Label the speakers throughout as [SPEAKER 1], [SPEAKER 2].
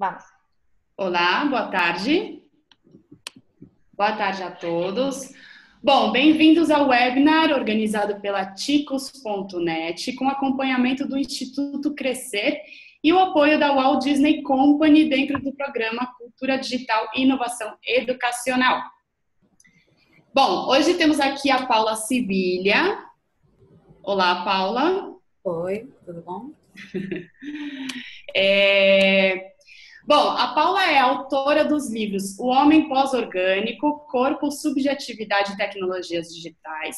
[SPEAKER 1] Vamos.
[SPEAKER 2] Olá, boa tarde. Boa tarde a todos. Bom, bem-vindos ao webinar organizado pela Ticos.net, com acompanhamento do Instituto Crescer e o apoio da Walt Disney Company dentro do programa Cultura Digital e Inovação Educacional. Bom, hoje temos aqui a Paula Sibilha. Olá, Paula.
[SPEAKER 3] Oi, tudo bom?
[SPEAKER 2] Bom, a Paula é autora dos livros O Homem Pós-Orgânico, Corpo, Subjetividade e Tecnologias Digitais,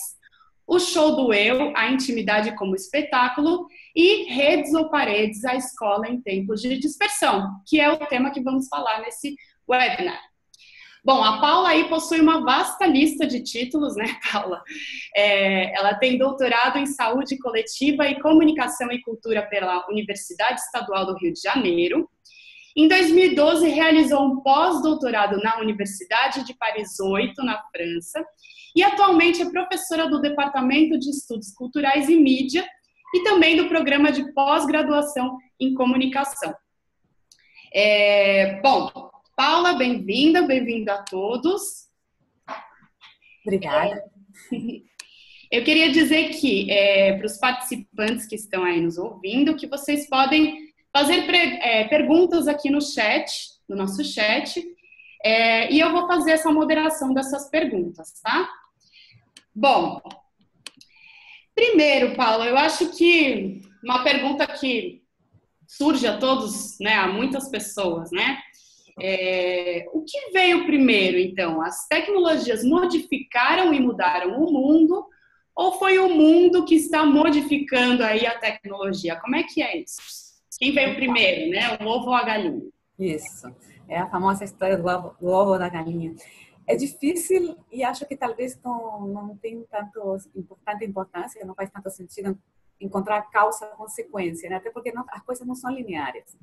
[SPEAKER 2] O Show do Eu, A Intimidade como Espetáculo e Redes ou Paredes, a Escola em Tempos de Dispersão, que é o tema que vamos falar nesse webinar. Bom, a Paula aí possui uma vasta lista de títulos, né, Paula? Ela tem doutorado em Saúde Coletiva e Comunicação e Cultura pela Universidade Estadual do Rio de Janeiro. Em 2012, realizou um pós-doutorado na Universidade de Paris 8, na França, e atualmente é professora do Departamento de Estudos Culturais e Mídia e também do Programa de Pós-Graduação em Comunicação. Bom, Paula, bem-vinda, bem-vindo a todos.
[SPEAKER 3] Obrigada.
[SPEAKER 2] Eu queria dizer que, para os participantes que estão aí nos ouvindo, que vocês podem fazer perguntas aqui no chat, no nosso chat, e eu vou fazer essa moderação dessas perguntas, tá? Bom, primeiro, Paula, eu acho que uma pergunta que surge a todos, né, a muitas pessoas, né? O que veio primeiro, então? As tecnologias modificaram e mudaram o mundo, ou foi o mundo que está modificando aí a tecnologia? Como é que é isso? Quem veio primeiro, né? O ovo ou a galinha?
[SPEAKER 3] Isso, é a famosa história do ovo ou da galinha. É difícil e acho que talvez não tem tanta importância, não faz tanto sentido encontrar causa-consequência, né? Até porque as coisas não são lineares,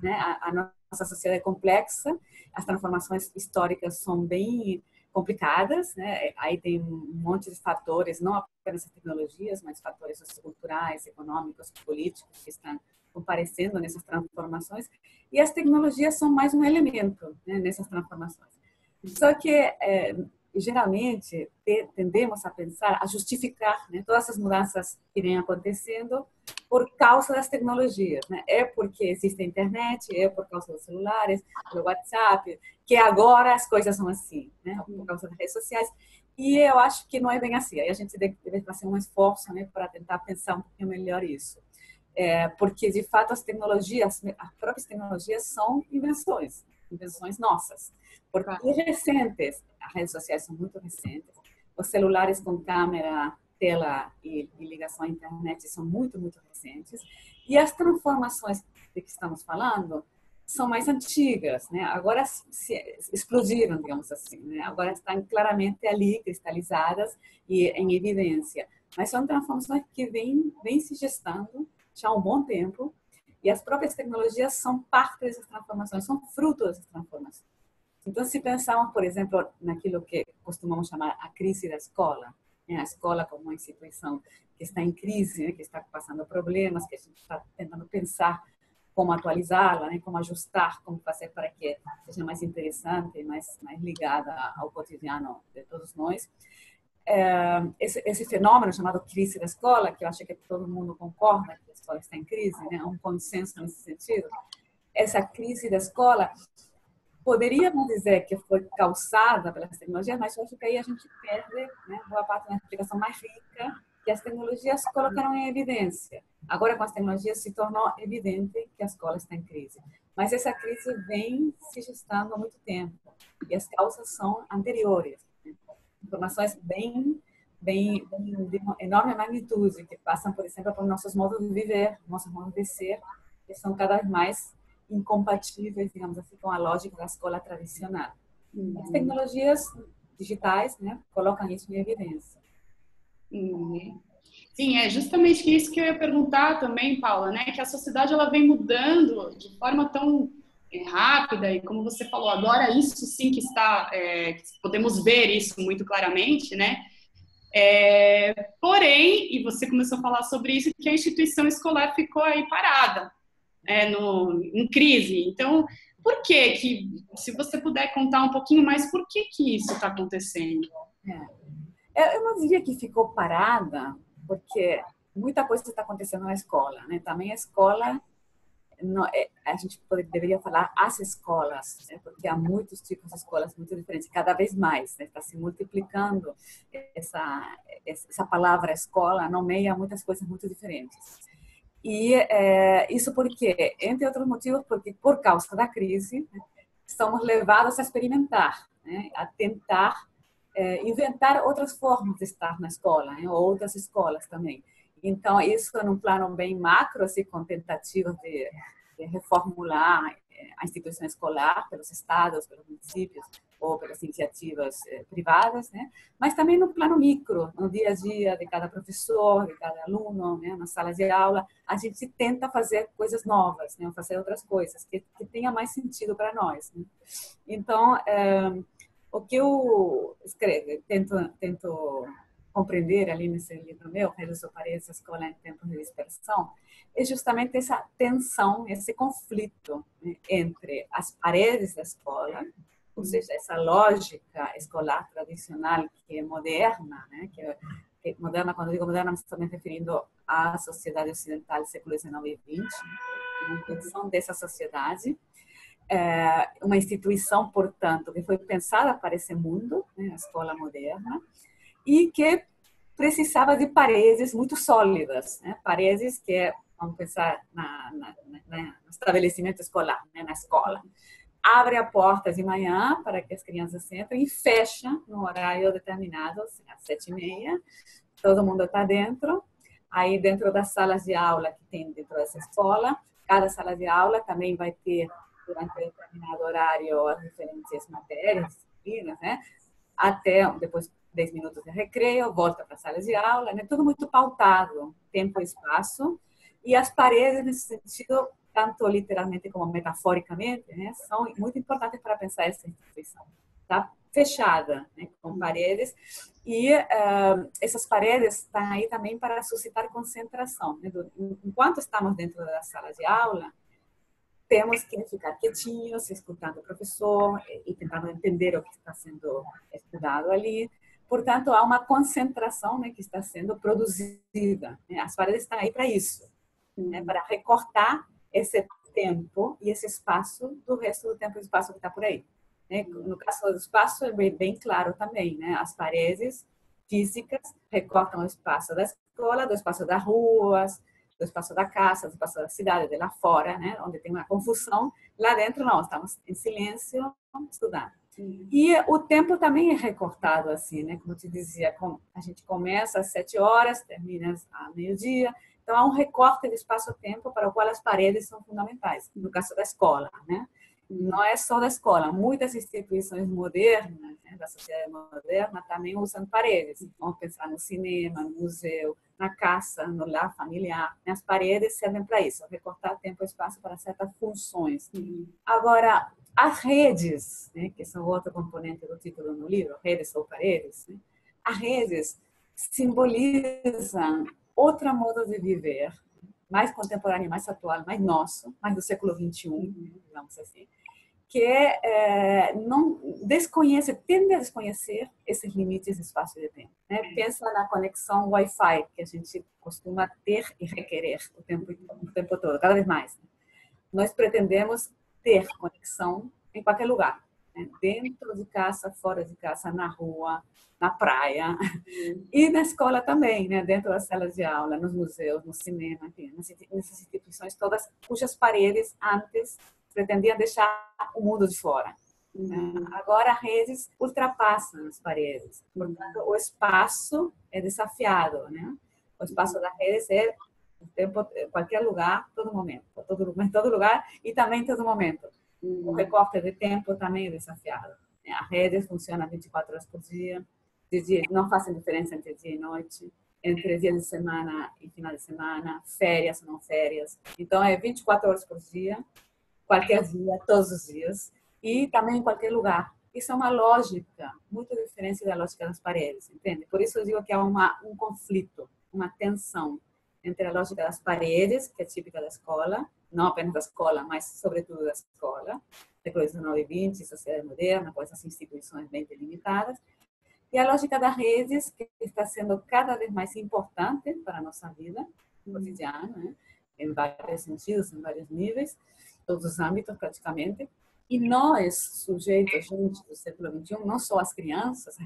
[SPEAKER 3] né? A nossa sociedade é complexa, as transformações históricas são bem complicadas, né? Aí tem um monte de fatores, não apenas as tecnologias, mas fatores socioculturais, econômicos, políticos que estão comparecendo nessas transformações, e as tecnologias são mais um elemento, né, nessas transformações. Só que, geralmente, tendemos a pensar, a justificar, né, todas as mudanças que vêm acontecendo por causa das tecnologias, né? É porque existe a internet, é por causa dos celulares, do WhatsApp, que agora as coisas são assim, né, por causa das redes sociais. E eu acho que não é bem assim. Aí a gente deve fazer um esforço, né, para tentar pensar um pouquinho melhor isso. Porque, de fato, as próprias tecnologias são invenções nossas. Porque recentes, as redes sociais são muito recentes, os celulares com câmera, tela e ligação à internet são muito, muito recentes, e as transformações de que estamos falando são mais antigas, né? Agora se explodiram, digamos assim, né? Agora estão claramente ali, cristalizadas e em evidência. Mas são transformações que vêm se gestando já há um bom tempo, e as próprias tecnologias são parte dessas transformações, são fruto dessas transformações. Então, se pensarmos, por exemplo, naquilo que costumamos chamar a crise da escola, né? A escola como uma instituição que está em crise, né? Que está passando problemas, que a gente está tentando pensar como atualizá-la, né? Como ajustar, como fazer para que seja mais interessante, mais ligada ao cotidiano de todos nós. Esse fenômeno chamado crise da escola, que eu acho que todo mundo concorda que a escola está em crise, né? Há um consenso nesse sentido. Essa crise da escola, poderíamos dizer que foi causada pelas tecnologias, mas eu acho que aí a gente perde, né, boa parte da explicação mais rica que as tecnologias colocaram em evidência. Agora, com as tecnologias, se tornou evidente que a escola está em crise. Mas essa crise vem se gestando há muito tempo, e as causas são anteriores. Informações de enorme magnitude, que passam, por exemplo, por nossos modos de viver, nossos modos de ser, que são cada vez mais incompatíveis, digamos assim, com a lógica da escola tradicional. As tecnologias digitais, né, colocam isso em evidência.
[SPEAKER 2] Sim, é justamente isso que eu ia perguntar também, Paula, né? Que a sociedade ela vem mudando de forma tão rápida e, como você falou, agora isso sim que está, podemos ver isso muito claramente, né? Porém, e você começou a falar sobre isso, que a instituição escolar ficou aí parada, em crise. Então, por que, se você puder contar um pouquinho mais, por que isso está acontecendo?
[SPEAKER 3] Eu não diria que ficou parada, porque muita coisa está acontecendo na escola, né? Também a escola, não, a gente deveria falar as escolas, né? Porque há muitos tipos de escolas muito diferentes, cada vez mais, né? Está se multiplicando essa palavra escola, nomeia muitas coisas muito diferentes. E isso porque, entre outros motivos, porque por causa da crise, né, estamos levados a experimentar, né, a tentar inventar outras formas de estar na escola, né, ou outras escolas também. Então, isso num plano bem macro, assim, com tentativas de reformular a instituição escolar pelos estados, pelos municípios ou pelas iniciativas privadas, né? Mas também no plano micro, no dia a dia de cada professor, de cada aluno, né? Nas salas de aula, a gente tenta fazer coisas novas, né? Fazer outras coisas que tenha mais sentido para nós, né? Então, o que eu escrevo, tento compreender ali nesse livro meu, Redes ou Paredes, a Escola em Tempos de Dispersão, é justamente essa tensão, esse conflito, né, entre as paredes da escola, ou seja, essa lógica escolar tradicional que é moderna, né, que é moderna, quando digo moderna, me estou me referindo à sociedade ocidental do século XIX e XX, uma intenção dessa sociedade, uma instituição, portanto, que foi pensada para esse mundo, né, a escola moderna, e que precisava de paredes muito sólidas, né? Paredes que, vamos pensar no estabelecimento escolar, né? Na escola. Abre a porta de manhã para que as crianças entrem e fecha no horário determinado, às 7h30. Todo mundo está dentro. Aí, dentro das salas de aula que tem dentro dessa escola, cada sala de aula também vai ter, durante determinado horário, as diferentes matérias, disciplinas, né? Até depois 10 minutos de recreio, volta para a sala de aula, né? Tudo muito pautado, tempo e espaço. E as paredes, nesse sentido, tanto literalmente como metaforicamente, né? São muito importantes para pensar essa instituição. Está fechada, né? Com paredes. E essas paredes estão aí também para suscitar concentração, né? Enquanto estamos dentro da sala de aula, temos que ficar quietinhos, escutando o professor e tentando entender o que está sendo estudado ali. Portanto, há uma concentração, né, que está sendo produzida, né? As paredes estão aí para isso, né, para recortar esse tempo e esse espaço do resto do tempo e espaço que está por aí, né? No caso do espaço, é bem claro também, né? As paredes físicas recortam o espaço da escola, do espaço das ruas, do espaço da casa, do espaço da cidade, de lá fora, né? Onde tem uma confusão. Lá dentro, não, estamos em silêncio, estudando. E o tempo também é recortado assim, né? Como eu te dizia, a gente começa às 7h, termina ao meio-dia. Então, há um recorte de espaço-tempo para o qual as paredes são fundamentais, no caso da escola, né? Não é só da escola, muitas instituições modernas, né, da sociedade moderna, também usam paredes. Vamos pensar no cinema, no museu, na casa, no lar familiar. As paredes servem para isso, recortar tempo e espaço para certas funções. Agora, as redes, né, que são outro componente do título no livro, redes ou paredes, né, as redes simbolizam outro modo de viver, mais contemporâneo, mais atual, mais nosso, mais do século XXI, digamos assim, que não desconhece, tende a desconhecer esses limites de espaço e de tempo. Né? Pensa na conexão Wi-Fi que a gente costuma ter e requerer o tempo todo, cada vez mais. Nós pretendemos ter conexão em qualquer lugar, né? Dentro de casa, fora de casa, na rua, na praia e na escola também, né? Dentro das salas de aula, nos museus, no cinema, enfim, nessas instituições todas cujas paredes antes pretendiam deixar o mundo de fora. Agora as redes ultrapassam as paredes, portanto o espaço é desafiado, né? O espaço das redes é o tempo, qualquer lugar, todo momento, em todo lugar e também em todo momento. O recorte de tempo também é desafiado. As redes funcionam 24 horas por dia, não fazem diferença entre dia e noite, entre dia de semana e final de semana, férias ou não férias. Então é 24 horas por dia, qualquer dia, todos os dias, e também em qualquer lugar. Isso é uma lógica muito diferente da lógica das paredes, entende? Por isso eu digo que há um conflito, uma tensão entre a lógica das paredes, que é típica da escola, não apenas da escola, mas sobretudo da escola, século XIX e XX, sociedade moderna, com essas instituições bem delimitadas, e a lógica das redes, que está sendo cada vez mais importante para a nossa vida cotidiana, né? Em vários sentidos, em vários níveis, todos os âmbitos praticamente. E nós, sujeitos, gente do século XXI, não só as crianças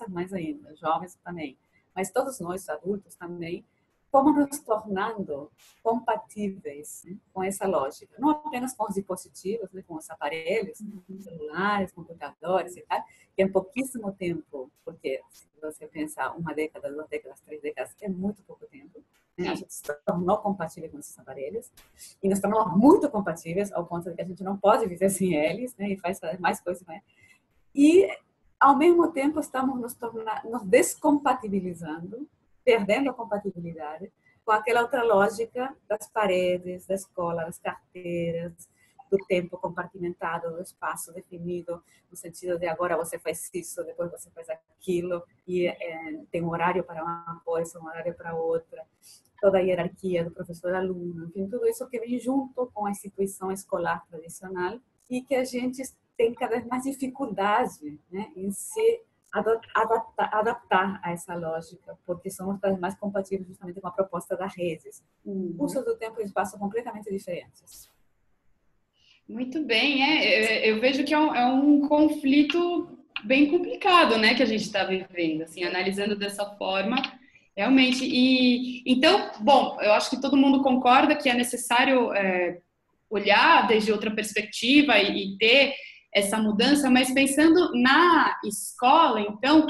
[SPEAKER 3] mais ainda, os jovens também, mas todos nós, adultos também, fomos nos tornando compatíveis, né, com essa lógica. Não apenas com os dispositivos, né, com os aparelhos, celulares, computadores e tal, que em pouquíssimo tempo, porque se você pensar uma década, 2 décadas, 3 décadas, é muito pouco tempo, né? A gente se tornou compatível com esses aparelhos e nos tornamos muito compatíveis ao ponto de que a gente não pode viver sem eles, né? E faz mais coisas, né? E ao mesmo tempo estamos nos descompatibilizando, perdendo a compatibilidade com aquela outra lógica das paredes, da escola, das carteiras, do tempo compartimentado, do espaço definido, no sentido de agora você faz isso, depois você faz aquilo, e tem um horário para uma coisa, um horário para outra, toda a hierarquia do professor-aluno, enfim, tudo isso que vem junto com a instituição escolar tradicional e que a gente tem cada vez mais dificuldade, né, em se adaptar a essa lógica, porque somos cada vez mais compatíveis justamente com a proposta das redes. Usos do tempo e espaço completamente diferentes.
[SPEAKER 2] Muito bem, eu vejo que é um conflito bem complicado, né, que a gente está vivendo, assim, analisando dessa forma, realmente. E então, bom, eu acho que todo mundo concorda que é necessário olhar desde outra perspectiva e ter essa mudança, mas pensando na escola, então,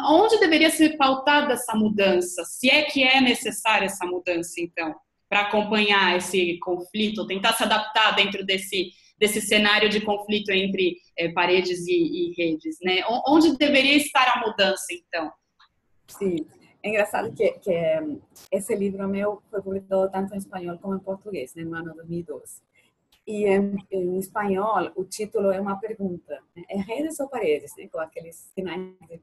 [SPEAKER 2] onde deveria ser pautada essa mudança? Se é que é necessária essa mudança, então, para acompanhar esse conflito, tentar se adaptar dentro desse cenário de conflito entre paredes e redes, né? Onde deveria estar a mudança, então?
[SPEAKER 3] Sim, é engraçado que esse livro meu foi publicado tanto em espanhol como em português, né, no ano 2012. E em espanhol, o título é uma pergunta, né? É redes ou paredes, né? Com aqueles sinais de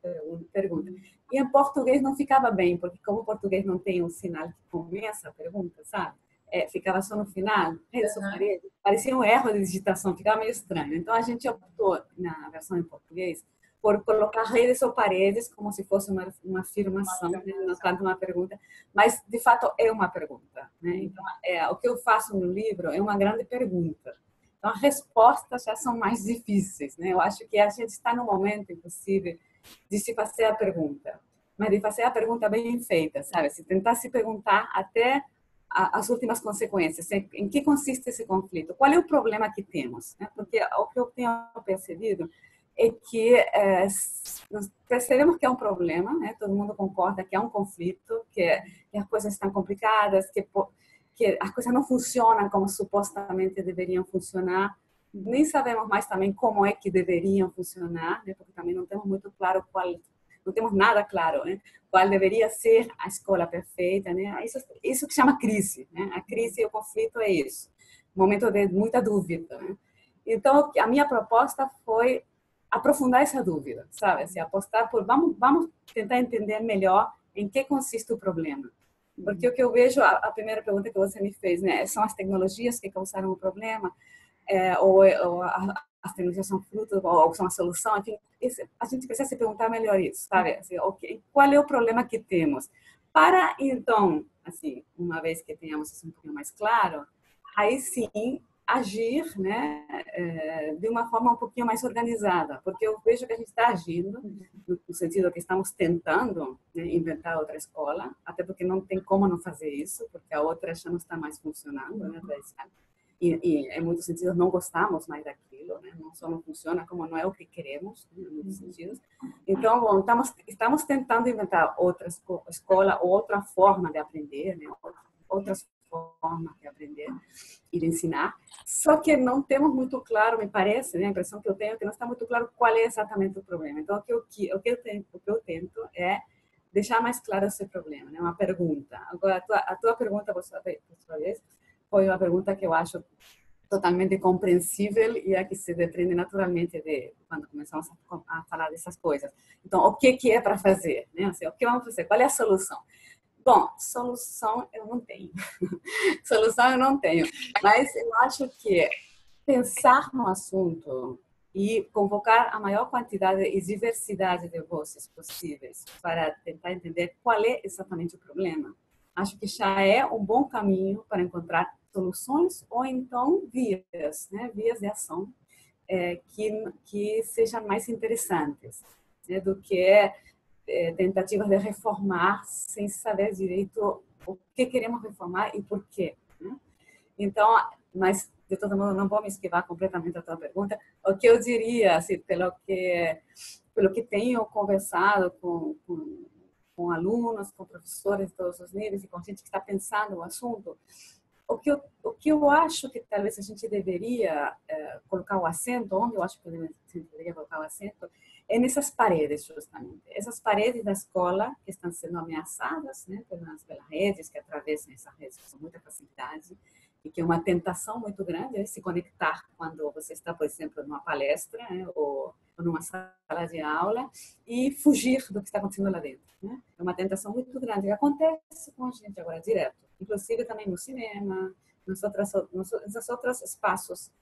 [SPEAKER 3] pergunta. E em português não ficava bem, porque como o português não tem um sinal que começa a pergunta, sabe? Ficava só no final, redes ou paredes. Parecia um erro de digitação, ficava meio estranho. Então, a gente optou, na versão em português, por colocar redes ou paredes como se fosse uma afirmação, né? Não tanto uma pergunta, mas de fato é uma pergunta, né? Então, o que eu faço no livro é uma grande pergunta. Então, as respostas já são mais difíceis, né? Eu acho que a gente está no momento, inclusive, de se fazer a pergunta, mas de fazer a pergunta bem feita, sabe? Se tentar se perguntar até as últimas consequências, em que consiste esse conflito, qual é o problema que temos, né? Porque o que eu tenho percebido é que nós percebemos que é um problema, né? Todo mundo concorda que é um conflito, que as coisas estão complicadas, que as coisas não funcionam como supostamente deveriam funcionar. Nem sabemos mais também como é que deveriam funcionar, né? Porque também não temos muito claro não temos nada claro, né? Qual deveria ser a escola perfeita, né? Isso que chama crise, né? A crise e o conflito é isso, um momento de muita dúvida, né? Então, a minha proposta foi aprofundar essa dúvida, sabe? Assim, apostar por vamos tentar entender melhor em que consiste o problema. Porque o que eu vejo, a primeira pergunta que você me fez, né? São as tecnologias que causaram o problema? Ou as tecnologias são fruto ou são a solução? Enfim, a gente precisa se perguntar melhor isso, sabe? Assim, okay, qual é o problema que temos? Para, então, assim, uma vez que tenhamos isso um pouquinho mais claro, aí sim agir, né, de uma forma um pouquinho mais organizada, porque eu vejo que a gente está agindo no sentido que estamos tentando, né, inventar outra escola, até porque não tem como não fazer isso, porque a outra já não está mais funcionando, né, e em muitos sentidos não gostamos mais daquilo, né, não só não funciona, como não é o que queremos, né, em muitos sentidos. Então, bom, estamos tentando inventar outra escola, outra forma de aprender, né, outras formas de aprender e de ensinar, só que não temos muito claro, me parece, né, a impressão que eu tenho é que não está muito claro qual é exatamente o problema. Então, o que eu tento é deixar mais claro esse problema, né, uma pergunta. Agora, a tua pergunta, por sua vez, foi uma pergunta que eu acho totalmente compreensível e a que se desprende naturalmente de quando começamos a falar dessas coisas. Então, o que é para fazer, né? Assim, o que vamos fazer? Qual é a solução? Bom, solução eu não tenho. Solução eu não tenho. Mas eu acho que pensar no assunto e convocar a maior quantidade e diversidade de vozes possíveis para tentar entender qual é exatamente o problema, acho que já é um bom caminho para encontrar soluções ou então vias, né? Vias de ação que sejam mais interessantes, né? Do que tentativas de reformar sem saber direito o que queremos reformar e por quê, né? Então, mas de todo modo não vou me esquivar completamente da tua pergunta. O que eu diria, assim, pelo que tenho conversado com alunos, com professores de todos os níveis e com gente que está pensando o assunto, o que eu acho que talvez a gente deveria colocar o acento, onde eu acho que a gente deveria colocar o acento, é nessas paredes, justamente. Essas paredes da escola que estão sendo ameaçadas, né, pelas redes, que atravessam essas redes com muita facilidade, e que é uma tentação muito grande é se conectar quando você está, por exemplo, numa palestra, né, ou numa sala de aula, e fugir do que está acontecendo lá dentro, né? É uma tentação muito grande, que acontece com a gente agora direto, inclusive também no cinema, nos outros espaços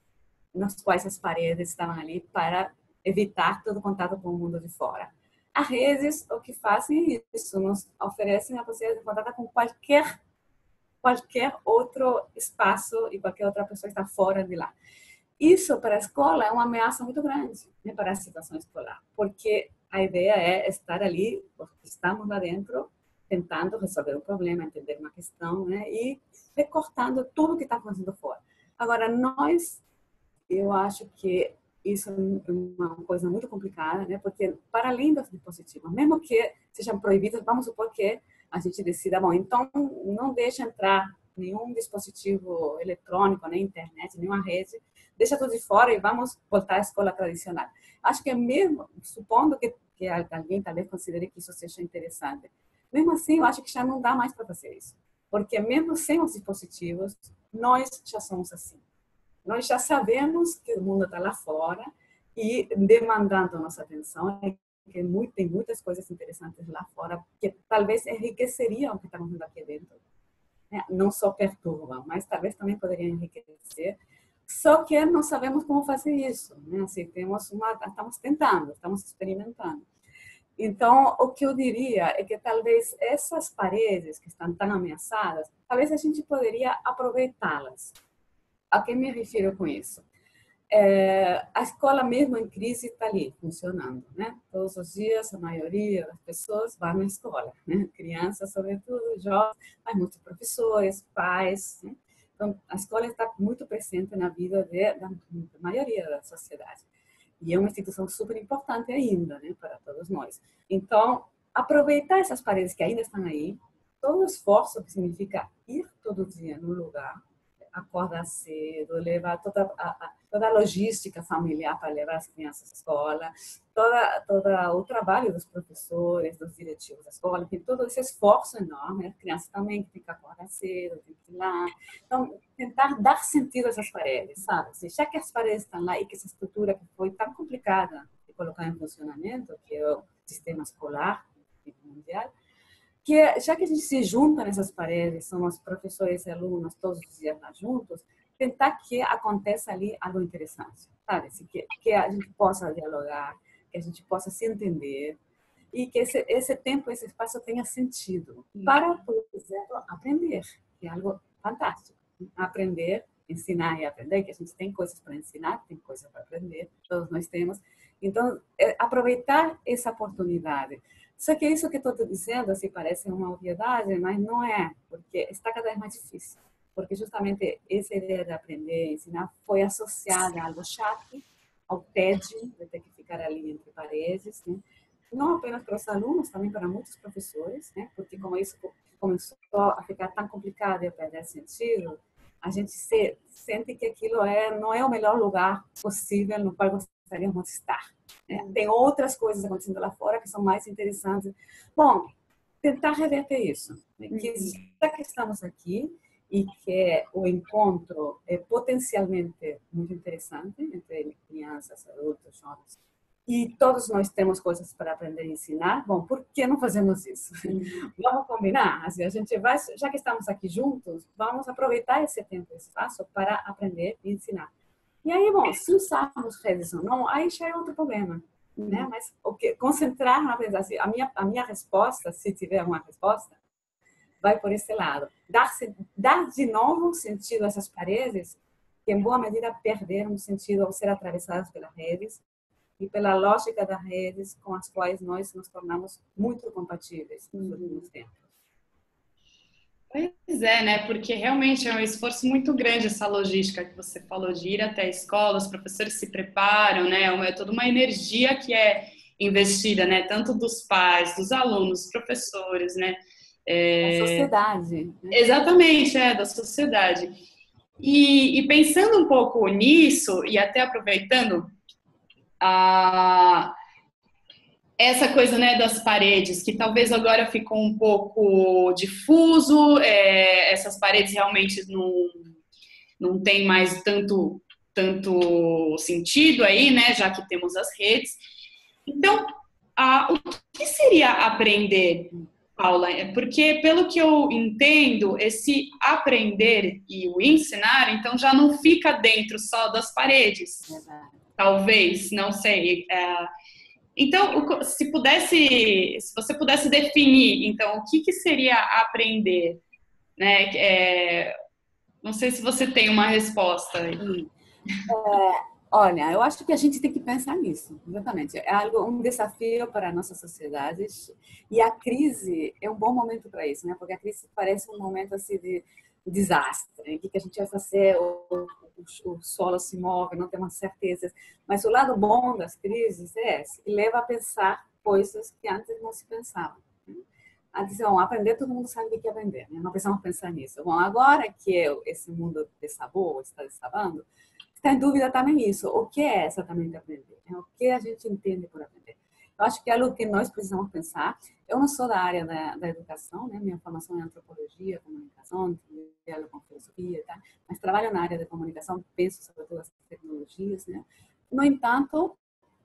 [SPEAKER 3] nos quais as paredes estavam ali para evitar todo contato com o mundo de fora. As redes, o que fazem é isso, nos oferecem a possibilidade de contato com qualquer outro espaço e qualquer outra pessoa que está fora de lá. Isso, para a escola, é uma ameaça muito grande, né, para a situação escolar, porque a ideia é estar ali, estamos lá dentro, tentando resolver um problema, entender uma questão, né, e recortando tudo que está acontecendo fora. Agora, eu acho que isso é uma coisa muito complicada, né, porque para além dos dispositivos, mesmo que sejam proibidos, vamos supor que a gente decida, bom, então não deixa entrar nenhum dispositivo eletrônico, nem internet, nenhuma rede, deixa tudo de fora e vamos voltar à escola tradicional. Acho que é mesmo, supondo que alguém talvez considere que isso seja interessante, mesmo assim eu acho que já não dá mais para fazer isso, porque mesmo sem os dispositivos, nós já somos assim. Nós já sabemos que o mundo está lá fora e demandando nossa atenção, que tem muitas coisas interessantes lá fora que talvez enriqueceriam o que estamos vendo aqui dentro, né? Não só perturbam, mas talvez também poderiam enriquecer. Só que não sabemos como fazer isso, né? Assim, estamos tentando, estamos experimentando. Então, o que eu diria é que talvez essas paredes que estão tão ameaçadas, talvez a gente poderia aproveitá-las. A que me refiro com isso? A escola mesmo em crise está ali, funcionando, né? Todos os dias, a maioria das pessoas vai na escola, né? Crianças, sobretudo, jovens, mas muitos professores, pais, né? Então, a escola está muito presente na vida da maioria da sociedade. E é uma instituição super importante ainda, né, para todos nós. Então, aproveitar essas paredes que ainda estão aí, todo o esforço que significa ir todo dia no lugar, acordar cedo, levar toda a logística familiar para levar as crianças à escola, todo o trabalho dos professores, dos diretivos da escola, tem todo esse esforço enorme, as crianças também que tem que acordar cedo, tem que ir lá. Então, tentar dar sentido a essas paredes, sabe? Já que as paredes estão lá e que essa estrutura que foi tão complicada de colocar em funcionamento, que é o sistema escolar mundial, que já que a gente se junta nessas paredes, somos professores e alunos todos os dias lá juntos, tentar que aconteça ali algo interessante, sabe? Assim, que a gente possa dialogar, que a gente possa se entender e que esse tempo, esse espaço tenha sentido para, por exemplo, aprender, que é algo fantástico. Aprender, ensinar e aprender, que a gente tem coisas para ensinar, tem coisas para aprender, todos nós temos. Então, aproveitar essa oportunidade. Só que isso que estou dizendo, assim, parece uma obviedade, mas não é, porque está cada vez mais difícil. Porque justamente essa ideia de aprender e ensinar foi associada a algo chato, ao tédio, de ter que ficar ali entre paredes, né? Não apenas para os alunos, também para muitos professores, né? Porque como isso começou a ficar tão complicado e a perder sentido, a gente sente que aquilo não é o melhor lugar possível no qual gostaríamos de estar. Tem outras coisas acontecendo lá fora que são mais interessantes. Bom, tentar reverter isso. Né? Que já que estamos aqui e que o encontro é potencialmente muito interessante entre crianças, adultos, jovens, e todos nós temos coisas para aprender e ensinar. Bom, por que não fazemos isso? Vamos combinar? Assim, a gente vai, já que estamos aqui juntos, vamos aproveitar esse tempo e espaço para aprender e ensinar. E aí, bom, se usarmos redes ou não, aí já é outro problema, né? Mas o que concentrar na aprendizagem, a minha resposta, se tiver uma resposta, vai por esse lado. Dar de novo sentido a essas paredes que, em boa medida, perderam sentido ao ser atravessadas pelas redes e pela lógica das redes com as quais nós nos tornamos muito compatíveis nos últimos tempos.
[SPEAKER 2] Pois é, né? Porque realmente é um esforço muito grande essa logística que você falou de ir até a escola, os professores se preparam, né? É toda uma energia que é investida, né? Tanto dos pais, dos alunos, dos professores, né?
[SPEAKER 3] A sociedade. Né?
[SPEAKER 2] Exatamente, da sociedade. E pensando um pouco nisso, e até aproveitando essa coisa, né, das paredes, que talvez agora ficou um pouco difuso, essas paredes realmente não tem mais tanto sentido aí, né, já que temos as redes. Então, o que seria aprender, Paula? Porque, pelo que eu entendo, esse aprender e o ensinar, então, já não fica dentro só das paredes. Talvez, não sei. Então, se você pudesse definir, então, o que seria aprender, né? Não sei se você tem uma resposta aí.
[SPEAKER 3] Olha, eu acho que a gente tem que pensar nisso, exatamente. É um desafio para a nossa sociedade e a crise é um bom momento para isso, né? Porque a crise parece um momento assim de desastre, o que a gente vai fazer, o solo se move, não temos certezas. Mas o lado bom das crises é esse, que leva a pensar coisas que antes não se pensavam. Antes, aprender, todo mundo sabe o que é aprender, né? Não precisamos pensar nisso. Bom, agora que esse mundo desabou, está desabando, está em dúvida também isso. O que é exatamente aprender? O que a gente entende por aprender? Eu acho que é algo que nós precisamos pensar. Eu não sou da área da educação, né? Minha formação é antropologia, comunicação, diálogo com filosofia, tá? Mas trabalho na área da comunicação, penso sobre todas as tecnologias, né? No entanto,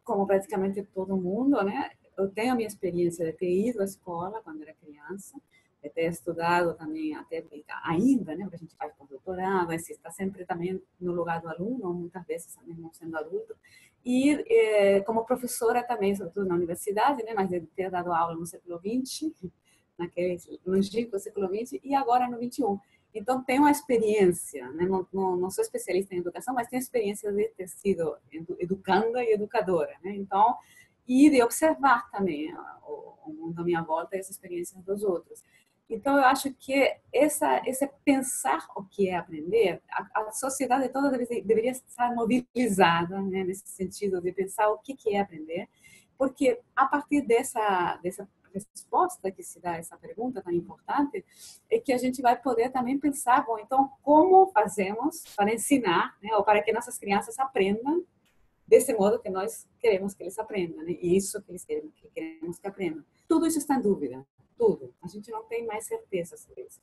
[SPEAKER 3] como praticamente todo mundo, né? Eu tenho a minha experiência de ter ido à escola quando era criança, de ter estudado também até ainda, né? Porque a gente faz pós-doutorado, mas está sempre também no lugar do aluno, muitas vezes mesmo sendo adulto. E como professora também, sobretudo na universidade, né? Mas de ter dado aula no século XX, naquele longínquo século XX, e agora no XXI. Então, tenho uma experiência, né? Não sou especialista em educação, mas tenho experiência de ter sido educanda e educadora, né? Então, e de observar também o mundo à minha volta e as experiências dos outros. Então, eu acho que esse pensar o que é aprender, a sociedade toda deveria estar mobilizada, né, nesse sentido de pensar o que é aprender, porque a partir dessa resposta que se dá a essa pergunta tão importante, é que a gente vai poder também pensar, bom, então, como fazemos para ensinar, né, ou para que nossas crianças aprendam desse modo que nós queremos que eles aprendam, né? E isso que eles queremos que aprendam. Tudo isso está em dúvida, tudo. A gente não tem mais certeza sobre isso.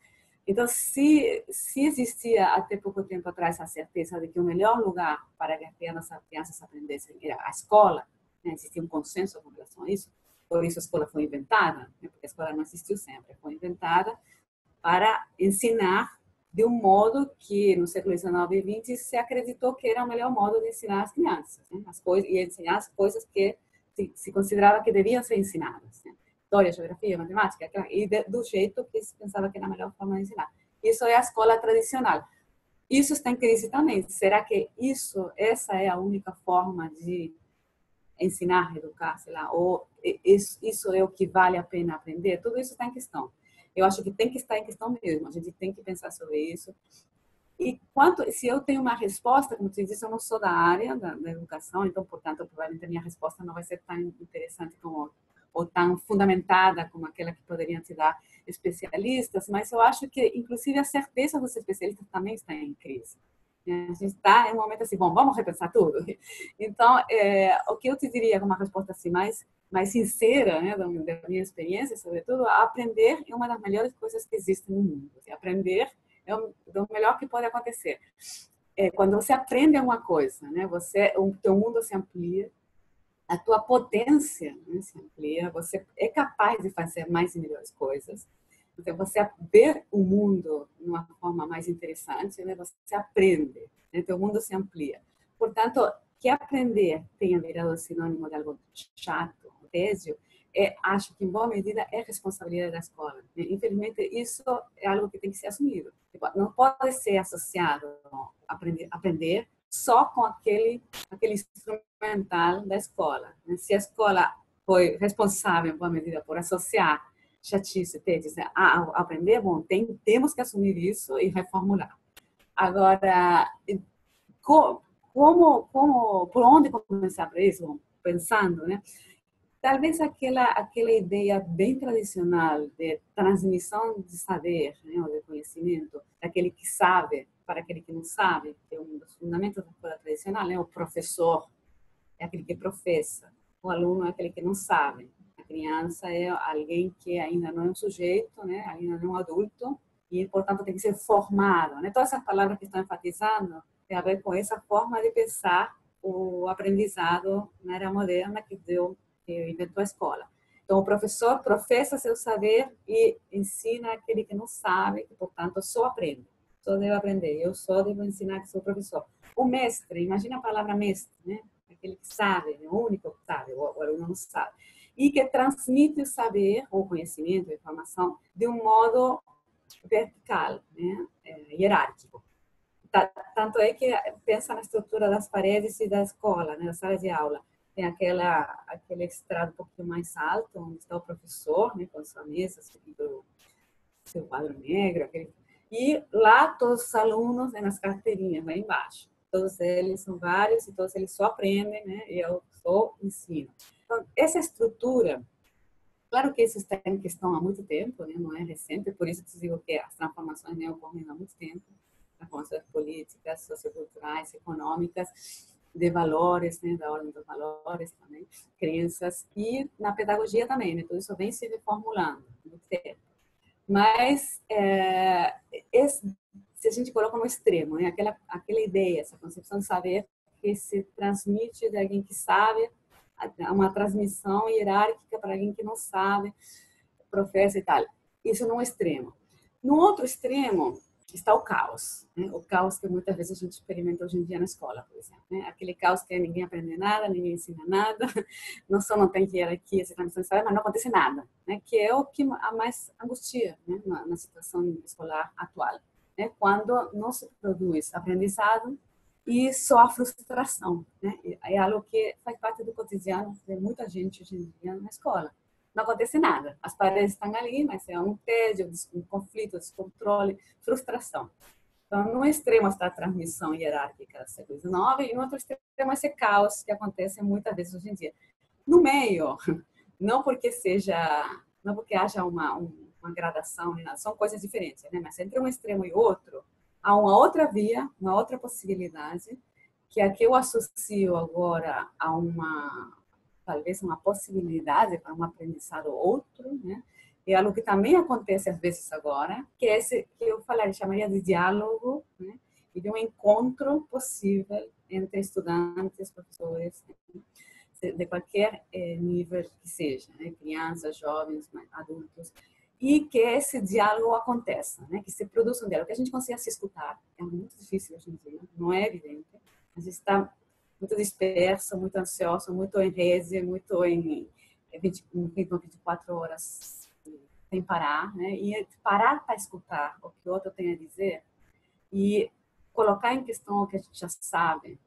[SPEAKER 3] Então, se existia até pouco tempo atrás a certeza de que o melhor lugar para que as crianças aprendessem era a escola, né? Existia um consenso com relação a isso, por isso a escola foi inventada, né? Porque a escola não existiu sempre, foi inventada para ensinar de um modo que no século XIX e XX se acreditou que era o melhor modo de ensinar as crianças, né? As coisas, e ensinar as coisas que se considerava que deviam ser ensinadas, né? História, geografia, matemática, e do jeito que se pensava que era a melhor forma de ensinar. Isso é a escola tradicional. Isso está em crise também. Será que essa é a única forma de ensinar, educar, sei lá, ou isso é o que vale a pena aprender? Tudo isso está em questão. Eu acho que tem que estar em questão mesmo. A gente tem que pensar sobre isso. E se eu tenho uma resposta, como você disse, eu não sou da área da educação, então, portanto, provavelmente a minha resposta não vai ser tão interessante ou tão fundamentada como aquela que poderiam te dar especialistas, mas eu acho que, inclusive, a certeza dos especialistas também está em crise. A gente está em um momento assim, bom, vamos repensar tudo. Então, o que eu te diria como uma resposta assim mais sincera, né, da minha experiência, sobretudo, aprender é uma das melhores coisas que existem no mundo. Aprender é o melhor que pode acontecer. Quando você aprende alguma coisa, né, o teu mundo se amplia, a tua potência, né, se amplia, você é capaz de fazer mais e melhores coisas. Então, você vê o mundo de uma forma mais interessante, né? Você aprende, né? Teu mundo se amplia. Portanto, que aprender tenha virado sinônimo de algo chato, tédio, acho que, em boa medida, é responsabilidade da escola, né? Infelizmente, isso é algo que tem que ser assumido. Não pode ser associado a aprender só com aquele instrumental da escola, né? Se a escola foi responsável, em boa medida, por associar chatice, ter dizer, aprender, bom, temos que assumir isso e reformular. Agora, por onde começar para isso? Bom, pensando, né? Talvez aquela ideia bem tradicional de transmissão de saber, né, ou de conhecimento, daquele que sabe para aquele que não sabe, que é um dos fundamentos da escola tradicional, né? O professor é aquele que professa, o aluno é aquele que não sabe. A criança é alguém que ainda não é um sujeito, né? Ainda não é um adulto, e, portanto, tem que ser formado, né? Todas essas palavras que estão enfatizando têm a ver com essa forma de pensar o aprendizado na era moderna que inventou a escola. Então, o professor professa seu saber e ensina aquele que não sabe, que, portanto, só aprende. Só deve aprender. Eu só devo ensinar que sou professor. O mestre, imagina a palavra mestre, né? Aquele que sabe, é o único que sabe, o aluno não sabe. E que transmite o saber, ou conhecimento, a informação, de um modo vertical, né? Hierárquico. Tanto é que pensa na estrutura das paredes e da escola, né? Da sala de aula. Tem aquele estrado um pouquinho mais alto, onde está o professor, né? Com sua mesa, seu quadro negro, e lá todos os alunos, né, nas carteirinhas, lá embaixo. Todos eles são vários e todos eles só aprendem, né? E eu só ensino. Então, essa estrutura, claro que isso está em questão há muito tempo, né? Não é recente, por isso que eu digo que as transformações vêm ocorrendo há muito tempo, transformações políticas, socioculturais, econômicas, de valores, né? Da ordem dos valores também, crenças, e na pedagogia também, né? Tudo isso vem se reformulando há muito tempo. Mas se a gente coloca no extremo, né? Aquela ideia, essa concepção de saber que se transmite de alguém que sabe, uma transmissão hierárquica para alguém que não sabe, professa e tal. Isso num extremo. No outro extremo está o caos, né? O caos que muitas vezes a gente experimenta hoje em dia na escola, por exemplo, né? Aquele caos que ninguém aprende nada, ninguém ensina nada, não só não tem hierarquia, essa transmissão de saber, mas não acontece nada, né? Que é o que a mais angustia, né? Na situação escolar atual, né? Quando não se produz aprendizado e só a frustração, né? É algo que faz parte do cotidiano de muita gente hoje em dia na escola. Não acontece nada. As paredes estão ali, mas é um tédio, um conflito, descontrole, frustração. Então, no extremo está a transmissão hierárquica do século XIX e no outro extremo esse caos que acontece muitas vezes hoje em dia. No meio, não porque haja uma gradação, são coisas diferentes, né? Mas entre um extremo e outro, há uma outra via, uma outra possibilidade, que é a que eu associo agora a talvez uma possibilidade para um aprendizado outro, né? É algo que também acontece às vezes agora, que é esse que eu chamaria de diálogo, né? E de um encontro possível entre estudantes, professores, de qualquer nível que seja, né? Crianças, jovens, adultos, e que esse diálogo aconteça, né? Que se produza um diálogo, que a gente consiga se escutar. É muito difícil hoje em dia, não é evidente. A gente está muito disperso, muito ansioso, muito em rede, muito em 24 horas sem parar, né? E parar para escutar o que o outro tem a dizer e colocar em questão o que a gente já sabe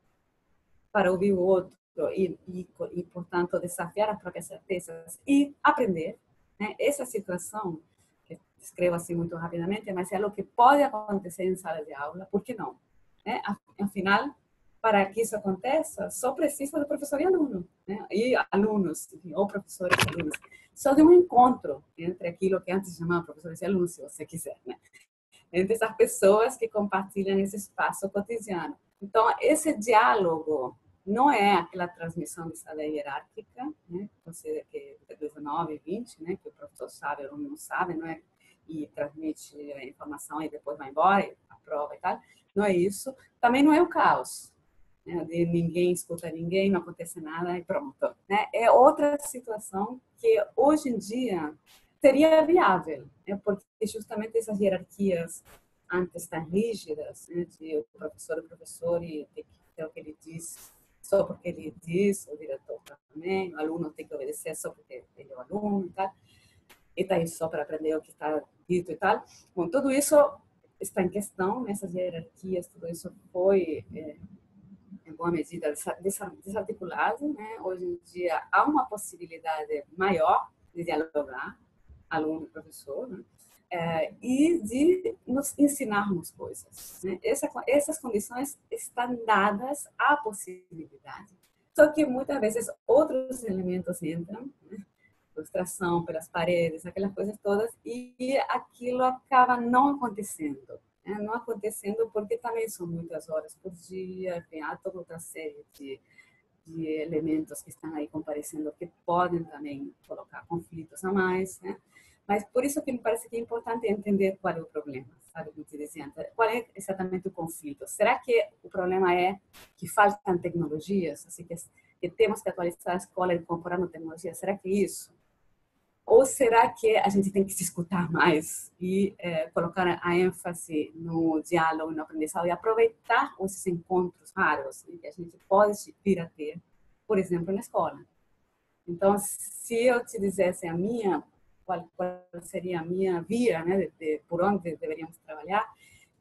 [SPEAKER 3] para ouvir o outro e portanto, desafiar as próprias certezas e aprender, né? Essa situação, que escrevo assim muito rapidamente, mas é algo que pode acontecer em sala de aula, por que não? Né? Afinal, para que isso aconteça, só precisa do professor e aluno, né? E alunos, enfim, ou professores e alunos. Só de um encontro entre aquilo que antes se chamava professores e alunos, se você quiser, né? Entre essas pessoas que compartilham esse espaço cotidiano. Então, esse diálogo não é aquela transmissão de saber hierárquica, né? Você que é 19, 20, né? Que o professor sabe, o aluno não sabe, não é? E transmite a informação e depois vai embora, aprova e tal. Não é isso. Também não é o caos. né? De ninguém escuta ninguém, não acontece nada e pronto, né? É outra situação que hoje em dia seria viável, né? Porque justamente essas hierarquias antes tão rígidas, né? De o professor e tem que ter o que ele diz só porque ele diz, o diretor também, o aluno tem que obedecer só porque ele é o aluno e tal, e está aí só para aprender o que está dito e tal. Bom, tudo isso está em questão, nessas hierarquias, tudo isso foi, em boa medida, desarticulado, né? Hoje em dia há uma possibilidade maior de dialogar, aluno e professor, né? E de nos ensinarmos coisas, né? Essas condições estão dadas à possibilidade. Só que muitas vezes outros elementos entram, né? Frustração pelas paredes, aquelas coisas todas, e aquilo acaba não acontecendo. Né? Não acontecendo porque também são muitas horas por dia, enfim, há toda outra série de elementos que estão aí comparecendo que podem também colocar conflitos a mais, né? Mas por isso que me parece que é importante entender qual é o problema, sabe? Como te dizia antes, qual é exatamente o conflito? Será que o problema é que faltam tecnologias, assim que temos que atualizar a escola incorporando tecnologia? Será que é isso? Ou será que a gente tem que se escutar mais e colocar a ênfase no diálogo, no aprendizado e aproveitar esses encontros raros que a gente pode vir a ter, por exemplo, na escola? Então, se eu te dissesse qual seria a minha via, né, por onde deveríamos trabalhar,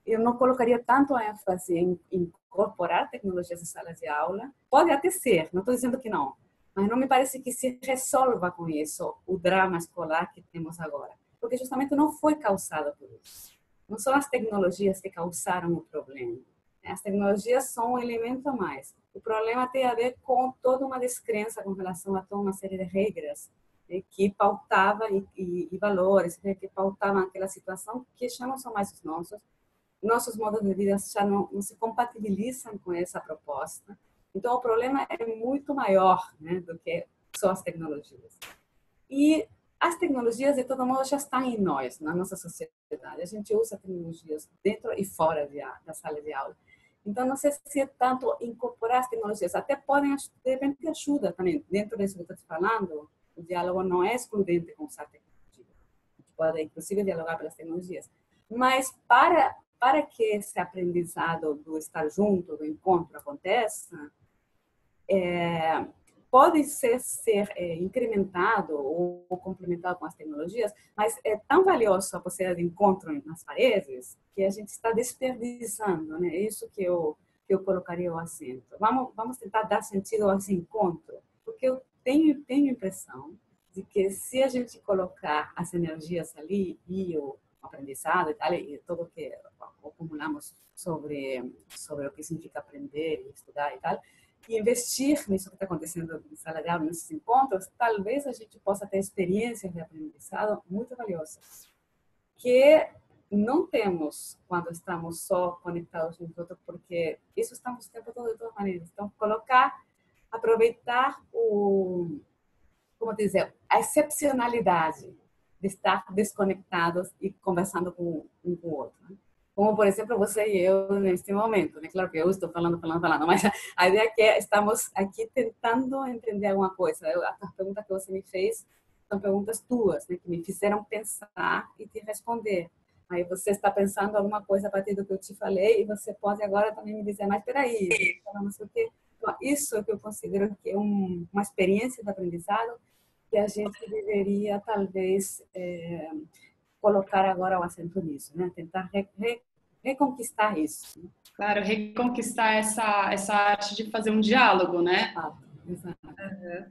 [SPEAKER 3] eu não colocaria tanto a ênfase em incorporar tecnologias em salas de aula. Pode até ser, não estou dizendo que não, mas não me parece que se resolva com isso o drama escolar que temos agora, porque justamente não foi causado por isso. Não são as tecnologias que causaram o problema. As tecnologias são um elemento a mais. O problema tem a ver com toda uma descrença com relação a toda uma série de regras que pautavam e valores que pautavam aquela situação que já não são mais os nossos modos de vida já não se compatibilizam com essa proposta. Então, o problema é muito maior, né, do que só as tecnologias. E as tecnologias, de todo modo, já estão em nós, na nossa sociedade. A gente usa tecnologias dentro e fora da sala de aula. Então, não sei se é tanto incorporar as tecnologias. Até podem, de repente, ajuda também. Dentro disso que eu estou te falando, o diálogo não é excludente com usar tecnologia. A gente pode, inclusive, dialogar pelas tecnologias. Mas, para que esse aprendizado do estar junto, do encontro aconteça, pode ser incrementado ou complementado com as tecnologias, mas é tão valioso a possibilidade de encontro nas paredes que a gente está desperdiçando, né? É isso que eu colocaria o acento. Vamos tentar dar sentido a esse encontro, porque eu tenho a impressão de que se a gente colocar as energias ali e o aprendizado e tal, e tudo o que acumulamos sobre o que significa aprender e estudar e tal, e investir nisso que está acontecendo em sala de aula, nesses encontros, talvez a gente possa ter experiências de aprendizado muito valiosas, que não temos quando estamos só conectados uns outros, porque isso estamos o tempo todo de todas maneiras. Então, aproveitar como dizer, a excepcionalidade de estar desconectados e conversando um com o outro, né? Como, por exemplo, você e eu neste momento, né? Claro que eu estou falando, mas a ideia é que estamos aqui tentando entender alguma coisa. As perguntas que você me fez são perguntas tuas, né? Que me fizeram pensar e te responder. Aí você está pensando alguma coisa a partir do que eu te falei e você pode agora também me dizer, mas espera aí, não sei o quê. Então, isso é o que eu considero que é uma experiência de aprendizado que a gente deveria, talvez, colocar agora o acento nisso, né? Tentar reconquistar isso.
[SPEAKER 2] Claro, reconquistar essa arte de fazer um diálogo, né?
[SPEAKER 3] Exato.
[SPEAKER 2] Uhum.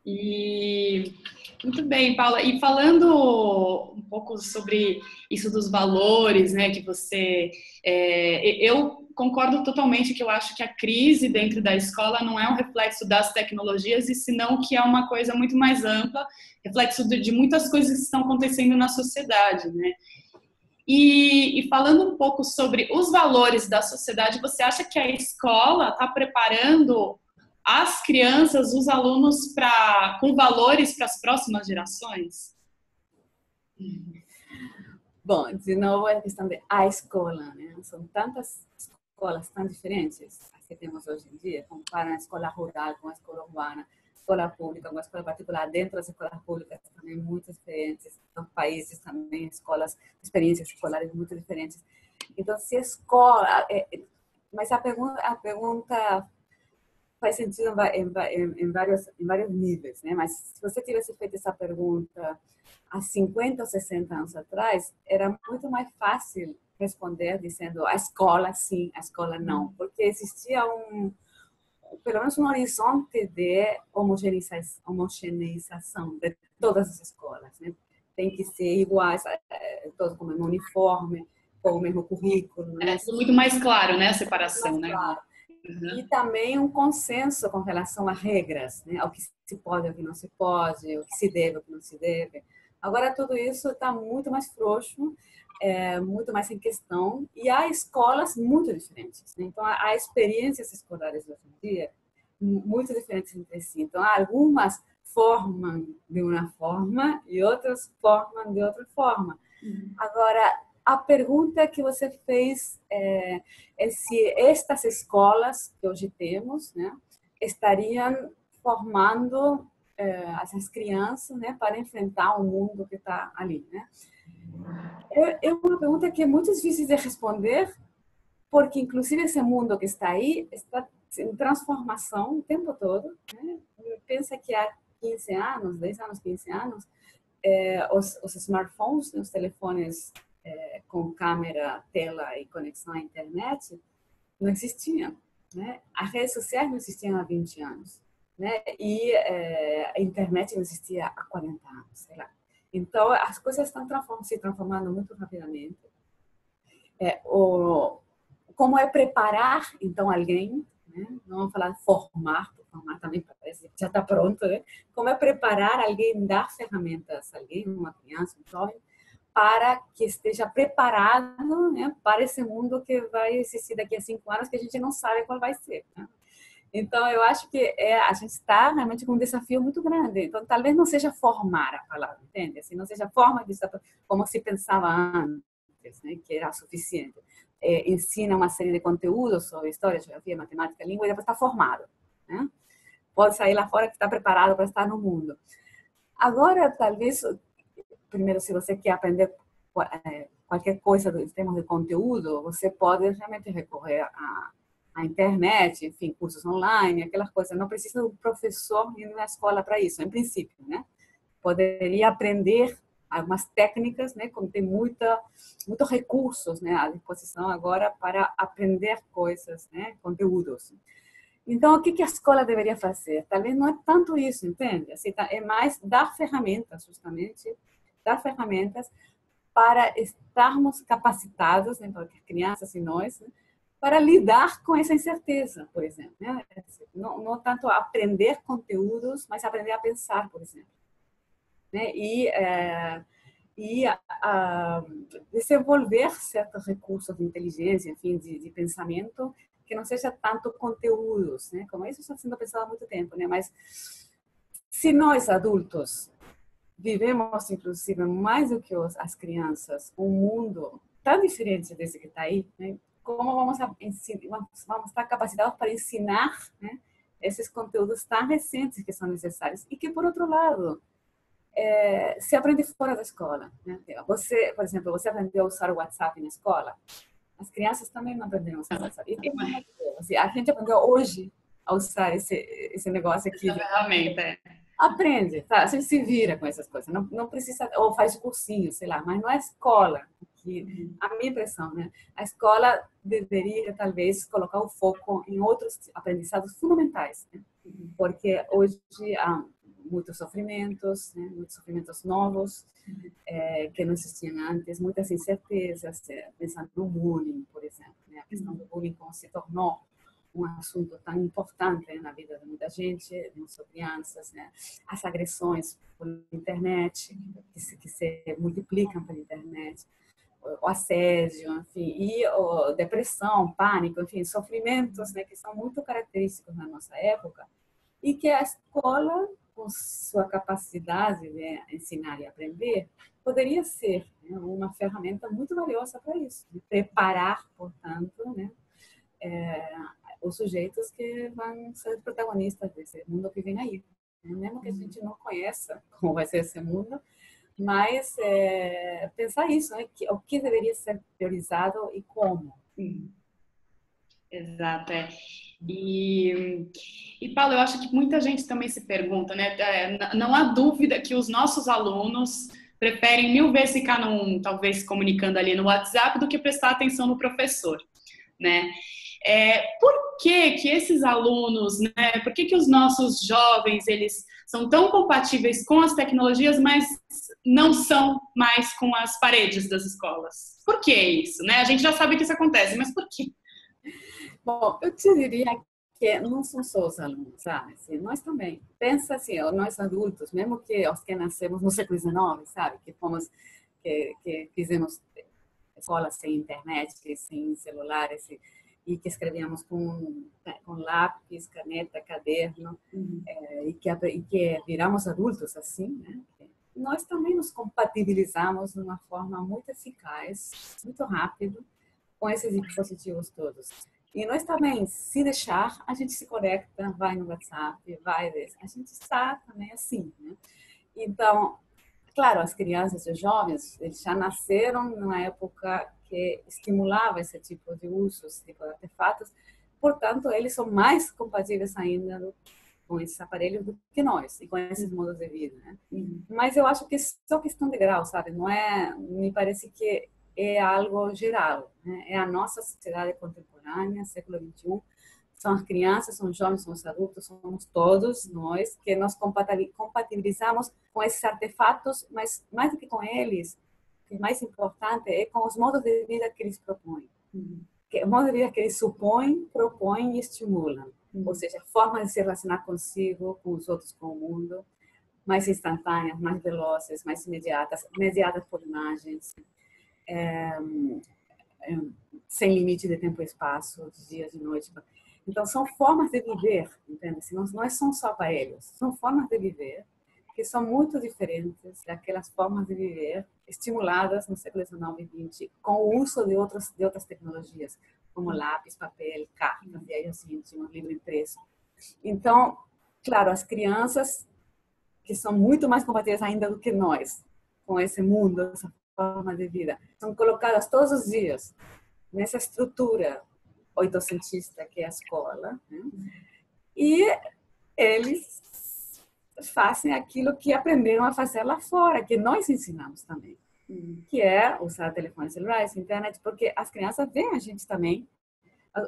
[SPEAKER 2] E muito bem, Paula. E falando um pouco sobre isso dos valores, né, que você, eu concordo totalmente que eu acho que a crise dentro da escola não é um reflexo das tecnologias, e senão que é uma coisa muito mais ampla, reflexo de muitas coisas que estão acontecendo na sociedade, né? E falando um pouco sobre os valores da sociedade, você acha que a escola está preparando as crianças, os alunos com valores para as próximas gerações?
[SPEAKER 3] Bom, de novo a questão de a escola, né? São tantas escolas tão diferentes as que temos hoje em dia, comparando a escola rural com a escola urbana, escola pública com a escola particular, dentro das escolas públicas também muito diferentes, nos países também escolas, experiências escolares muito diferentes. Então, se a escola... mas a pergunta faz sentido em vários níveis, né? Mas se você tivesse feito essa pergunta há 50 ou 60 anos atrás, era muito mais fácil responder dizendo a escola sim, a escola não, porque existia pelo menos um horizonte de homogeneização de todas as escolas, né? Tem que ser iguais, todos com o mesmo uniforme, com o mesmo currículo, né?
[SPEAKER 2] É tudo muito mais claro, né, a separação,
[SPEAKER 3] Mais
[SPEAKER 2] né?
[SPEAKER 3] claro.
[SPEAKER 2] Uhum.
[SPEAKER 3] E também um consenso com relação a regras, né? Ao que se pode, ao que não se pode, o que se deve, o que não se deve. Agora, tudo isso está muito mais frouxo, muito mais em questão, e há escolas muito diferentes, né? Então, há experiências escolares hoje em dia muito diferentes entre si. Então, algumas formam de uma forma e outras formam de outra forma. Agora, a pergunta que você fez é se estas escolas que hoje temos, né, estariam formando essas crianças, né, para enfrentar o mundo que está ali, né? É uma pergunta que é muito difícil de responder, porque inclusive esse mundo que está aí está em transformação o tempo todo, né? Pensa que há 15 anos, 10 anos, 15 anos, os smartphones, né, os telefones com câmera, tela e conexão à internet não existiam, né? As redes sociais não existiam há 20 anos, né? E a internet não existia há 40 anos, sei lá. Então, as coisas estão se transformando muito rapidamente. Como é preparar, então, alguém, né? Não vamos falar formar, porque formar também parece que já está pronto, né? Como é preparar alguém, dar ferramentas a alguém, uma criança, um jovem, para que esteja preparado, né, para esse mundo que vai existir daqui a 5 anos, que a gente não sabe qual vai ser, né? Então, eu acho que a gente está realmente com um desafio muito grande. Então, talvez não seja formar a palavra, entende? Assim, não seja forma de como se pensava antes, né, que era suficiente. Ensina uma série de conteúdos sobre história, geografia, matemática, língua, e depois está formado, né? Pode sair lá fora que está preparado para estar no mundo. Agora, talvez, primeiro, se você quer aprender qualquer coisa em termos de conteúdo, você pode realmente recorrer à internet, enfim, cursos online, aquelas coisas. Não precisa de um professor ir na escola para isso, em princípio, né? Poderia aprender algumas técnicas, né? Como tem muitos recursos, né, à disposição agora para aprender coisas, né? Conteúdos. Então, o que a escola deveria fazer? Talvez não é tanto isso, entende? Assim, é mais dar ferramentas, justamente, dar ferramentas para estarmos capacitados, né, para as crianças e nós, né, para lidar com essa incerteza, por exemplo, né? Não tanto aprender conteúdos, mas aprender a pensar, por exemplo, né? E desenvolver certos recursos de inteligência, enfim, de pensamento, que não seja tanto conteúdos, né? Como isso está sendo pensado há muito tempo, né? Mas se nós adultos vivemos, inclusive, mais do que as crianças, um mundo tão diferente desse que está aí, né? Como vamos estar capacitados para ensinar, né, esses conteúdos tão recentes que são necessários e que, por outro lado, se aprende fora da escola, né? Você, por exemplo, você aprendeu a usar o WhatsApp na escola? As crianças também não aprenderam a usar o WhatsApp. Assim, a gente aprendeu hoje a usar esse negócio aqui.
[SPEAKER 2] Essa ferramenta,
[SPEAKER 3] Aprende, tá? A gente se vira com essas coisas. Não precisa, ou faz cursinho, sei lá, mas não é escola. Que, a minha impressão, né? A escola deveria, talvez, colocar o foco em outros aprendizados fundamentais, né? Porque hoje há muitos sofrimentos, né? Muitos sofrimentos novos, que não existiam antes, muitas incertezas, pensando no bullying, por exemplo, né? A questão do bullying, como se tornou um assunto tão importante, né, na vida de muita gente, de nossas crianças, né? As agressões por internet, que se multiplicam pela internet, o assédio, enfim, e depressão, pânico, enfim, sofrimentos, né, que são muito característicos na nossa época, e que a escola, com sua capacidade de ensinar e aprender, poderia ser, né, uma ferramenta muito valiosa para isso, de preparar, portanto, né, os sujeitos que vão ser protagonistas desse mundo que vem aí. Mesmo que a gente não conheça como vai ser esse mundo, mas pensar isso, né? O que deveria ser priorizado e como.
[SPEAKER 2] Exato, é. Paulo, eu acho que muita gente também se pergunta, né? Não há dúvida que os nossos alunos preferem 1000 vezes ficar talvez se comunicando ali no WhatsApp do que prestar atenção no professor, né? Por que esses alunos, né? Por que os nossos jovens, eles são tão compatíveis com as tecnologias, mas não são mais com as paredes das escolas? Por que isso, né? A gente já sabe que isso acontece, mas por quê?
[SPEAKER 3] Bom, eu te diria que não são só os alunos, sabe? Assim, nós também. Pensa assim, nós adultos, mesmo que os que nascemos no século XIX, sabe? Que fizemos escola sem internet, sem celulares e que escrevíamos com lápis, caneta, caderno e que viramos adultos assim, né? Nós também nos compatibilizamos de uma forma muito eficaz, muito rápido com esses dispositivos todos. E nós também, se deixar, a gente se conecta, vai no WhatsApp, a gente está também assim, né? Então, claro, as crianças e os jovens, eles já nasceram numa época que estimulava esse tipo de uso, esse tipo de artefatos, portanto, eles são mais compatíveis ainda com esses aparelhos do que nós, e com esses modos de vida, né? Mas eu acho que é só questão de grau, sabe? Não é, me parece que é algo geral, né? É a nossa sociedade contemporânea, século XXI, são as crianças, são os jovens, são os adultos, somos todos nós que nos compatibilizamos com esses artefatos, mas mais do que com eles, o mais importante é com os modos de vida que eles propõem. O modo de vida que eles supõem, propõem e estimulam. Ou seja, formas de se relacionar consigo, com os outros, com o mundo, mais instantâneas, mais velozes, mais imediatas, mediadas por imagens, sem limite de tempo e espaço, de dia, de noite. Então, são formas de viver, entende? Não são só aparelhos, são formas de viver que são muito diferentes daquelas formas de viver estimuladas no século XIX e XX com o uso de outras tecnologias, como lápis, papel, cartas, e aí assim, tinha um livro impresso. Então, claro, as crianças, que são muito mais compatíveis ainda do que nós, com esse mundo, essa forma de vida, são colocadas todos os dias nessa estrutura oitocentista que é a escola, né? E eles fazem aquilo que aprenderam a fazer lá fora, que nós ensinamos também, que é usar telefones celulares, internet, porque as crianças veem a gente também,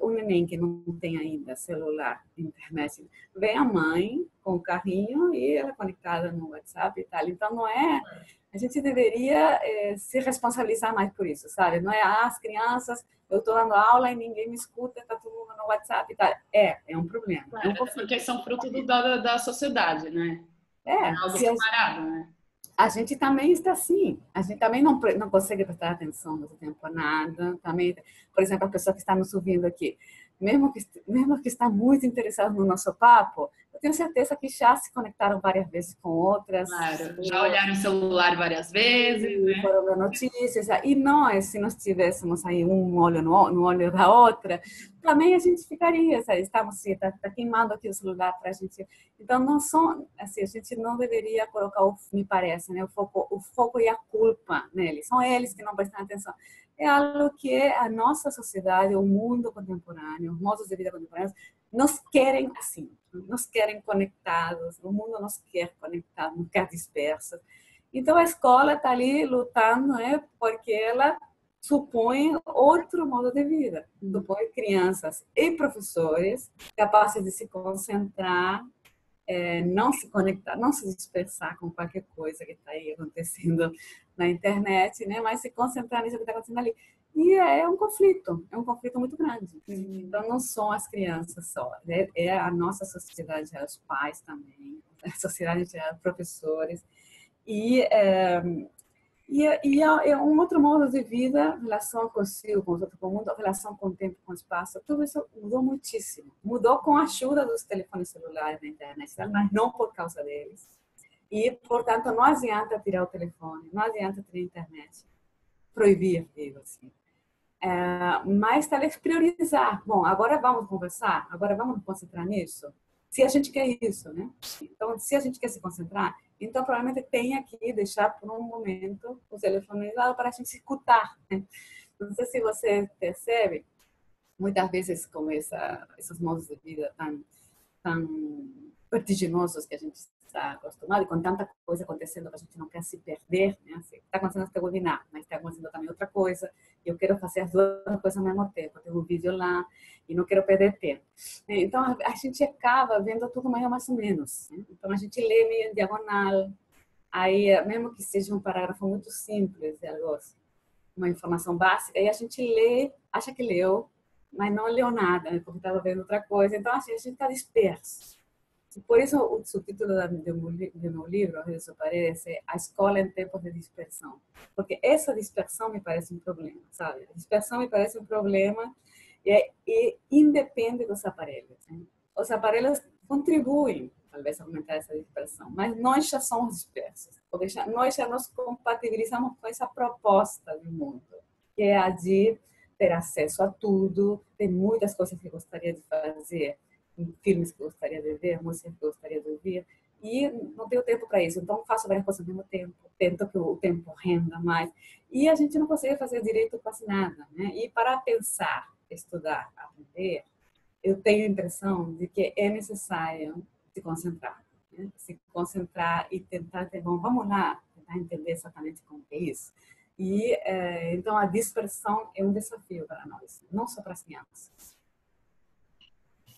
[SPEAKER 3] o neném que não tem ainda celular, internet, vê a mãe com o carrinho e ela conectada no WhatsApp e tal. Então, não é... A gente deveria se responsabilizar mais por isso, sabe? Não é as crianças, eu estou dando aula e ninguém me escuta, está todo mundo no WhatsApp e tal. É um problema.
[SPEAKER 2] Claro, porque são fruto da sociedade, né? É algo separado, né?
[SPEAKER 3] A gente também está assim. A gente também não consegue prestar atenção no tempo a nada. Também, por exemplo, a pessoa que está nos ouvindo aqui, mesmo que está muito interessado no nosso papo, eu tenho certeza que já se conectaram várias vezes com outras.
[SPEAKER 2] Claro, já olharam o celular várias vezes, né?
[SPEAKER 3] Foram ver notícias. E nós, se nós tivéssemos aí um olho no olho da outra, também a gente ficaria, sabe? Estamos assim, tá queimando aqui o celular para a gente. Então, não são, assim, a gente não deveria colocar, me parece, né, o foco e a culpa neles. São eles que não prestam atenção. É algo que a nossa sociedade, o mundo contemporâneo, os modos de vida contemporâneos, nos querem assim, nos querem conectados, o mundo nos quer conectados, nos quer dispersos. Então, a escola está ali lutando, né, porque ela supõe outro modo de vida, supõe crianças e professores capazes de se concentrar, não se conectar, não se dispersar com qualquer coisa que está aí acontecendo na internet, né? Mas se concentrar nisso que está acontecendo ali. E é um conflito muito grande. Então, não são as crianças só, é a nossa sociedade, é os pais também, a sociedade, é os professores. E é um outro modo de vida, relação consigo, com os outros, com o mundo, relação com o tempo, com o espaço. Tudo isso mudou muitíssimo. Mudou com a ajuda dos telefones celulares da internet, mas não por causa deles. E, portanto, não adianta tirar o telefone, não adianta tirar a internet, proibir, digo assim. Mas talvez priorizar. Bom, agora vamos conversar, agora vamos nos concentrar nisso. Se a gente quer isso, né? Então, se a gente quer se concentrar, então provavelmente tem que deixar por um momento o telefone lá para a gente escutar, né? Não sei se você percebe, muitas vezes com esses modos de vida tão vertiginosos que a gente está acostumado, e com tanta coisa acontecendo que a gente não quer se perder, né? Assim, está acontecendo este webinar, mas está acontecendo também outra coisa, eu quero fazer as duas coisas ao mesmo tempo, tem um vídeo lá e não quero perder tempo. Então, a gente acaba vendo tudo mais ou menos, né? Então, a gente lê meio em diagonal, aí, mesmo que seja um parágrafo muito simples, algo assim, uma informação básica, aí a gente lê, acha que leu, mas não leu nada, né? Porque estava vendo outra coisa. Então, assim, a gente está disperso. E por isso, o subtítulo do meu livro, às vezes aparece, é A Escola em Tempos de Dispersão. Porque essa dispersão me parece um problema, sabe? A dispersão me parece um problema e independe dos aparelhos, né? Os aparelhos contribuem, talvez, a aumentar essa dispersão, mas nós já somos dispersos. Porque nós já nos compatibilizamos com essa proposta do mundo, que é a de ter acesso a tudo, tem muitas coisas que gostaria de fazer, filmes que gostaria de ver, músicas que gostaria de ouvir, e não tenho tempo para isso. Então, faço várias coisas ao mesmo tempo, tento que o tempo renda mais, e a gente não consegue fazer direito quase nada, né? E para pensar, estudar, aprender, eu tenho a impressão de que é necessário se concentrar, né? Se concentrar e tentar, bom, vamos lá, tentar entender exatamente como é isso. E então a dispersão é um desafio para nós, não só para as crianças.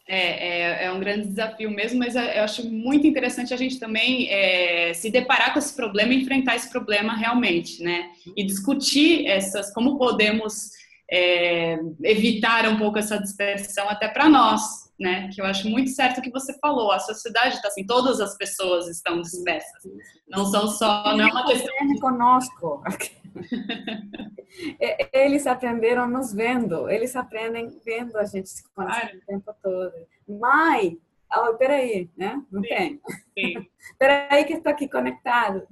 [SPEAKER 2] É um grande desafio mesmo, mas eu acho muito interessante a gente também se deparar com esse problema e enfrentar esse problema realmente, né? E discutir como podemos evitar um pouco essa dispersão até para nós, né? Que eu acho muito certo o que você falou. A sociedade está assim, todas as pessoas estão dispersas. Não são só, não é uma questão
[SPEAKER 3] conosco. Eles aprenderam nos vendo, eles aprendem vendo a gente se conhecer o tempo todo. Mãe, peraí, né? Não tem. Peraí que estou aqui conectado.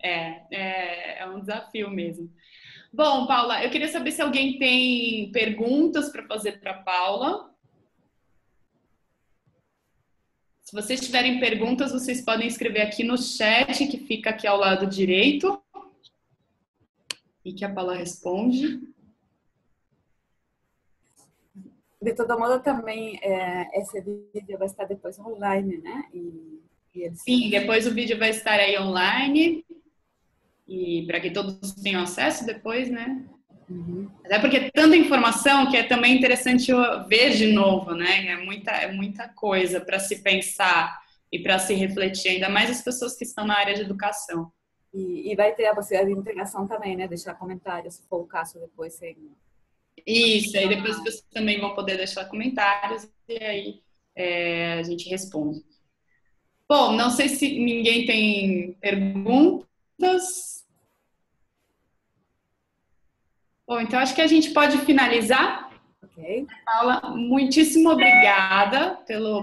[SPEAKER 2] É um desafio mesmo. Bom, Paula, eu queria saber se alguém tem perguntas para fazer para Paula. Se vocês tiverem perguntas, vocês podem escrever aqui no chat, que fica aqui ao lado direito. E que a Paula responde.
[SPEAKER 3] De todo modo, também esse vídeo vai estar depois online, né?
[SPEAKER 2] Sim, depois o vídeo vai estar aí online. E para que todos tenham acesso depois, né?
[SPEAKER 3] Uhum.
[SPEAKER 2] Até porque é tanta informação que é também interessante ver de novo, né? É muita coisa para se pensar e para se refletir, ainda mais as pessoas que estão na área de educação.
[SPEAKER 3] E vai ter a possibilidade de integração também, né? Deixar comentários, se for o caso, depois sem...
[SPEAKER 2] Isso, aí depois as pessoas também vão poder deixar comentários e aí a gente responde. Bom, não sei se ninguém tem perguntas. Bom, então acho que a gente pode finalizar.
[SPEAKER 3] Ok.
[SPEAKER 2] Paula, muitíssimo obrigada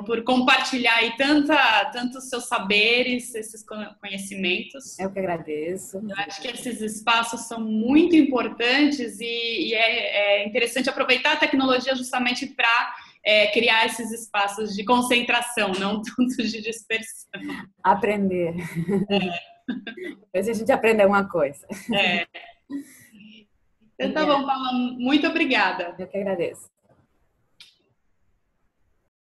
[SPEAKER 2] por compartilhar aí tantos seus saberes, esses conhecimentos.
[SPEAKER 3] Eu que agradeço.
[SPEAKER 2] Eu acho que esses espaços são muito importantes e é interessante aproveitar a tecnologia justamente para criar esses espaços de concentração, não tanto de dispersão.
[SPEAKER 3] Aprender. A gente aprende alguma coisa.
[SPEAKER 2] Então tá bom, Paula, muito obrigada.
[SPEAKER 3] Eu que agradeço.